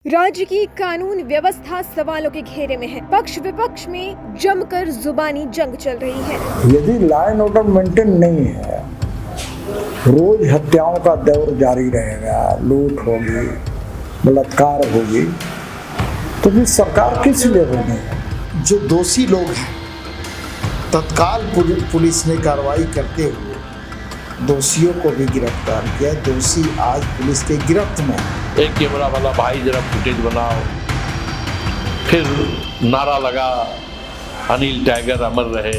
राज्य की कानून व्यवस्था सवालों के घेरे में है। पक्ष विपक्ष में जमकर जुबानी जंग चल रही है। यदि लॉ एंड ऑर्डर मेंटेन नहीं है, रोज हत्याओं का दौर जारी रहेगा, लूट होगी, बलात्कार होगी, तो फिर सरकार किस लिए बनी है? जो दोषी लोग हैं तत्काल पुलिस ने कार्रवाई करते हुए दोषियों को भी गिरफ्तार किया। दोषी आज पुलिस के गिरफ्त में है। एक कैमरा वाला भाई जरा फुटेज बनाओ, फिर नारा लगा अनिल टाइगर अमर रहे।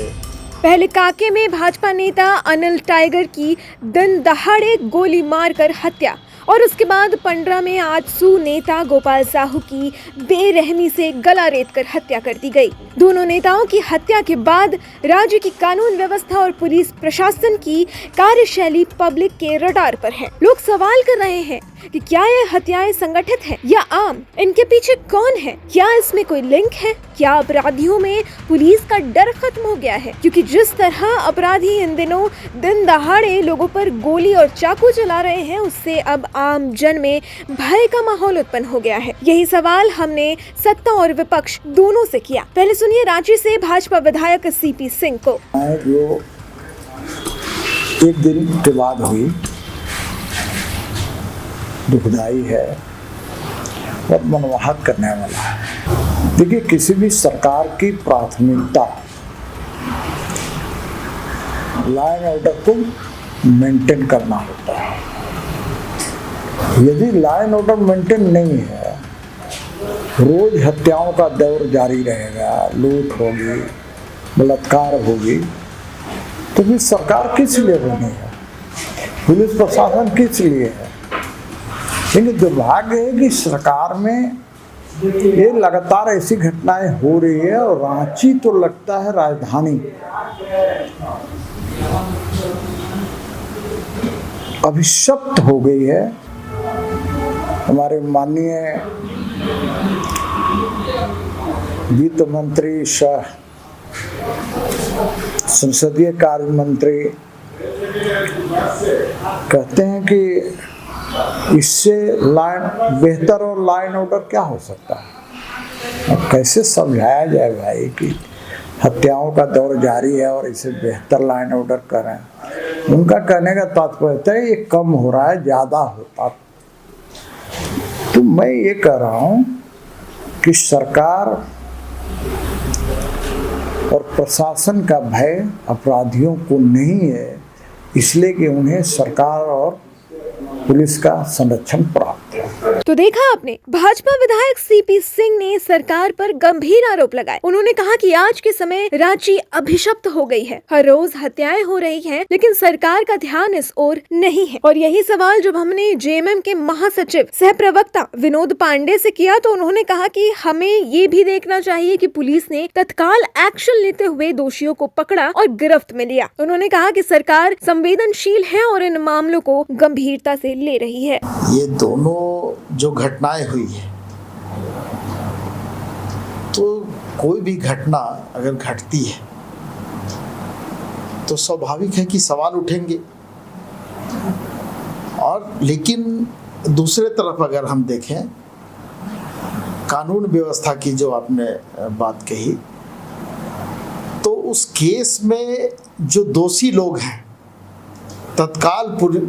पहले काके में भाजपा नेता अनिल टाइगर की दिन दहाड़े गोली मारकर हत्या और उसके बाद पंडरा में आजसू नेता गोपाल साहू की बेरहमी से गला रेतकर हत्या कर दी गई। दोनों नेताओं की हत्या के बाद राज्य की कानून व्यवस्था और पुलिस प्रशासन की कार्यशैली पब्लिक के रडार पर है। लोग सवाल कर रहे हैं कि क्या ये हत्याएं संगठित है या आम? इनके पीछे कौन है? क्या इसमें कोई लिंक है? क्या अपराधियों में पुलिस का डर खत्म हो गया है? क्योंकि जिस तरह अपराधी इन दिनों दिन दहाड़े लोगों पर गोली और चाकू चला रहे हैं, उससे अब आम जन में भय का माहौल उत्पन्न हो गया है। यही सवाल हमने सत्ता और विपक्ष दोनों से किया। पहले सुनिए रांची से भाजपा विधायक सीपी सिंह को। जो एक दिन के बाद हुई, दुखदाई है और मनमोहक करने वाला है। देखिए, किसी भी सरकार की प्राथमिकता लॉ एंड ऑर्डर को मेंटेन करना होता है। यदि लॉ एंड ऑर्डर मेंटेन नहीं है, रोज हत्याओं का दौर जारी रहेगा, लूट होगी, बलात्कार होगी, तो फिर सरकार किस लिए बनी है? पुलिस प्रशासन किस लिए है? लेकिन दुर्भाग्य है कि सरकार में ये लगातार ऐसी घटनाएं हो रही है और रांची तो लगता है राजधानी अभिशप्त हो गई है। हमारे माननीय वित्त मंत्री सह संसदीय कार्य मंत्री कहते हैं कि इससे बेहतर और लॉ एंड ऑर्डर क्या हो सकता है? अब कैसे समझाया जाए भाई कि हत्याओं का दौर जारी है और इसे बेहतर लॉ एंड ऑर्डर कर रहे हैं? उनका कहने का तात्पर्य है ये कम हो रहा है, ज्यादा होता। तो मैं ये कह रहा हूं कि सरकार और प्रशासन का भय अपराधियों को नहीं है, इसलिए कि उन्हें सरकार और पुलिस का संरक्षण प्राप्त है। तो देखा आपने, भाजपा विधायक सीपी सिंह ने सरकार पर गंभीर आरोप लगाए। उन्होंने कहा कि आज के समय रांची अभिशप्त हो गई है, हर रोज हत्याएं हो रही हैं, लेकिन सरकार का ध्यान इस ओर नहीं है। और यही सवाल जब हमने जेएमएम के महासचिव सह प्रवक्ता विनोद पांडे से किया, तो उन्होंने कहा कि हमें ये भी देखना चाहिए कि पुलिस ने तत्काल एक्शन लेते हुए दोषियों को पकड़ा और गिरफ्त में लिया। उन्होंने कहा कि सरकार संवेदनशील है और इन मामलों को गंभीरता से ले रही है। ये दोनों जो घटनाएं हुई है, तो कोई भी घटना अगर घटती है तो स्वाभाविक है कि सवाल उठेंगे। और लेकिन दूसरे तरफ अगर हम देखें, कानून व्यवस्था की जो आपने बात कही, तो उस केस में जो दोषी लोग हैं तत्काल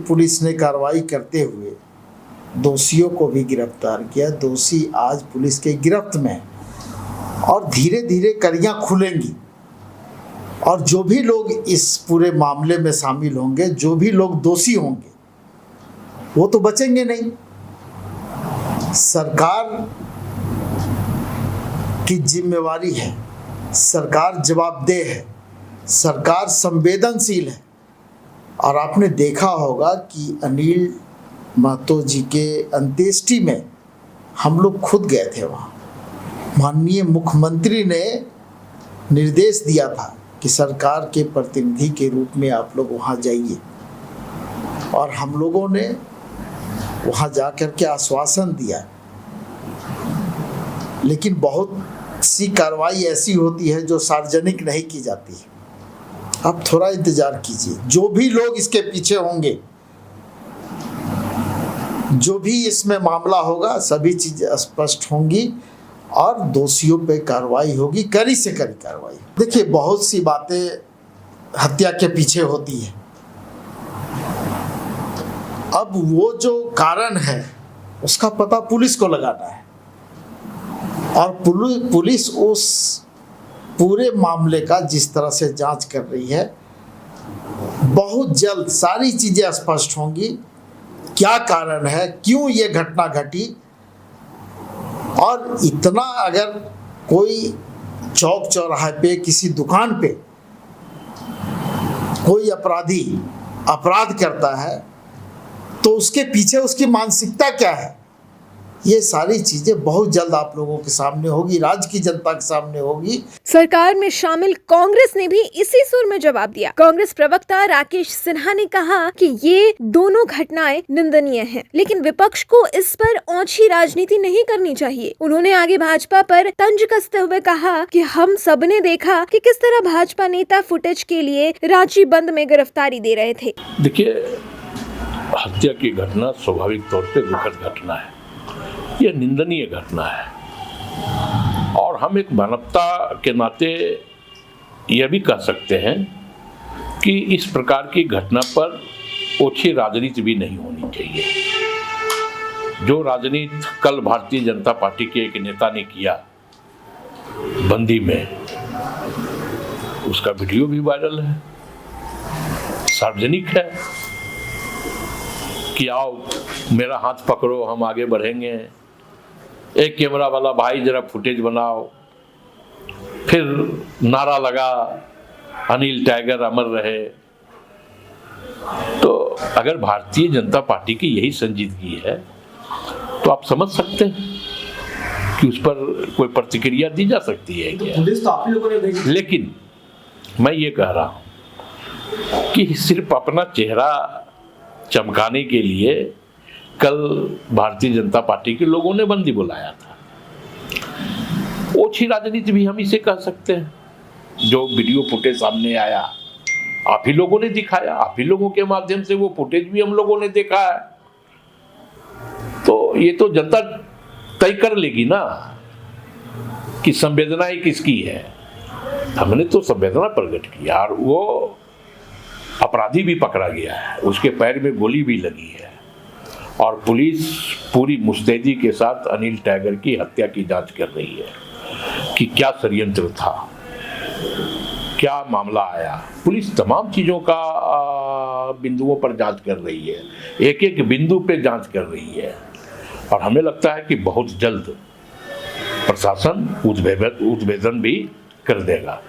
पुलिस ने कार्रवाई करते हुए दोषियों को भी गिरफ्तार किया। दोषी आज पुलिस के गिरफ्त में है और धीरे धीरे कड़ियां खुलेंगी और जो भी लोग इस पूरे मामले में शामिल होंगे, जो भी लोग दोषी होंगे, वो तो बचेंगे नहीं। सरकार की जिम्मेवारी है, सरकार जवाबदेह है, सरकार संवेदनशील है। और आपने देखा होगा कि अनिल महतो जी के अंत्येष्टि में हम लोग खुद गए थे। वहाँ माननीय मुख्यमंत्री ने निर्देश दिया था कि सरकार के प्रतिनिधि के रूप में आप लोग वहाँ जाइए, और हम लोगों ने वहाँ जाकर के आश्वासन दिया। लेकिन बहुत सी कार्रवाई ऐसी होती है जो सार्वजनिक नहीं की जाती है। आप थोड़ा इंतजार कीजिए, जो भी लोग इसके पीछे होंगे, जो भी इसमें मामला होगा सभी चीज़ें स्पष्ट होंगी और दोषियों पे कार्रवाई होगी, कड़ी से कड़ी कार्रवाई। देखिए, बहुत सी बातें हत्या के पीछे होती है। अब वो जो कारण है उसका पता पुलिस को लगाना है और पुलिस उस पूरे मामले का जिस तरह से जांच कर रही है, बहुत जल्द सारी चीजें स्पष्ट होंगी। क्या कारण है, क्यों ये घटना घटी, और इतना अगर कोई चौक चौराहे पे किसी दुकान पे कोई अपराधी अपराध करता है तो उसके पीछे उसकी मानसिकता क्या है, ये सारी चीजें बहुत जल्द आप लोगों के सामने होगी, राज्य की जनता के सामने होगी। सरकार में शामिल कांग्रेस ने भी इसी सुर में जवाब दिया। कांग्रेस प्रवक्ता राकेश सिन्हा ने कहा कि ये दोनों घटनाएं निंदनीय हैं, लेकिन विपक्ष को इस पर औंधी राजनीति नहीं करनी चाहिए। उन्होंने आगे भाजपा पर तंज कसते हुए कहा कि हम सबने देखा कि किस तरह भाजपा नेता फुटेज के लिए रांची बंद में गिरफ्तारी दे रहे थे। देखिए, हत्या की घटना स्वाभाविक तौर पे दुखद घटना है, यह निंदनीय घटना है और हम एक मानवता के नाते यह भी कह सकते हैं कि इस प्रकार की घटना पर ओछी राजनीति भी नहीं होनी चाहिए। जो राजनीति कल भारतीय जनता पार्टी के एक नेता ने किया बंदी में, उसका वीडियो भी वायरल है, सार्वजनिक है कि आओ मेरा हाथ पकड़ो, हम आगे बढ़ेंगे, एक कैमरा वाला भाई जरा फुटेज बनाओ, फिर नारा लगा अनिल टाइगर अमर रहे। तो अगर भारतीय जनता पार्टी की यही संजीदगी है तो आप समझ सकते हैं कि उस पर कोई प्रतिक्रिया दी जा सकती है क्या? पुलिस तो आप ही लोगों ने देखी। लेकिन मैं ये कह रहा हूं कि सिर्फ अपना चेहरा चमकाने के लिए कल भारतीय जनता पार्टी के लोगों ने बंदी बुलाया था। ओछी राजनीति भी हम इसे कह सकते हैं। जो वीडियो फुटेज सामने आया आप ही लोगों ने दिखाया, आप ही लोगों के माध्यम से वो फुटेज भी हम लोगों ने देखा है, तो ये तो जनता तय कर लेगी ना कि संवेदनाएं किसकी है। हमने तो संवेदना प्रकट किया और वो अपराधी भी पकड़ा गया है, उसके पैर में गोली भी लगी है और पुलिस पूरी मुस्तैदी के साथ अनिल टाइगर की हत्या की जांच कर रही है कि क्या षड्यंत्र था, क्या मामला आया। पुलिस तमाम चीज़ों का बिंदुओं पर जांच कर रही है, एक एक बिंदु पे जांच कर रही है और हमें लगता है कि बहुत जल्द प्रशासन उद्भेदन भी कर देगा।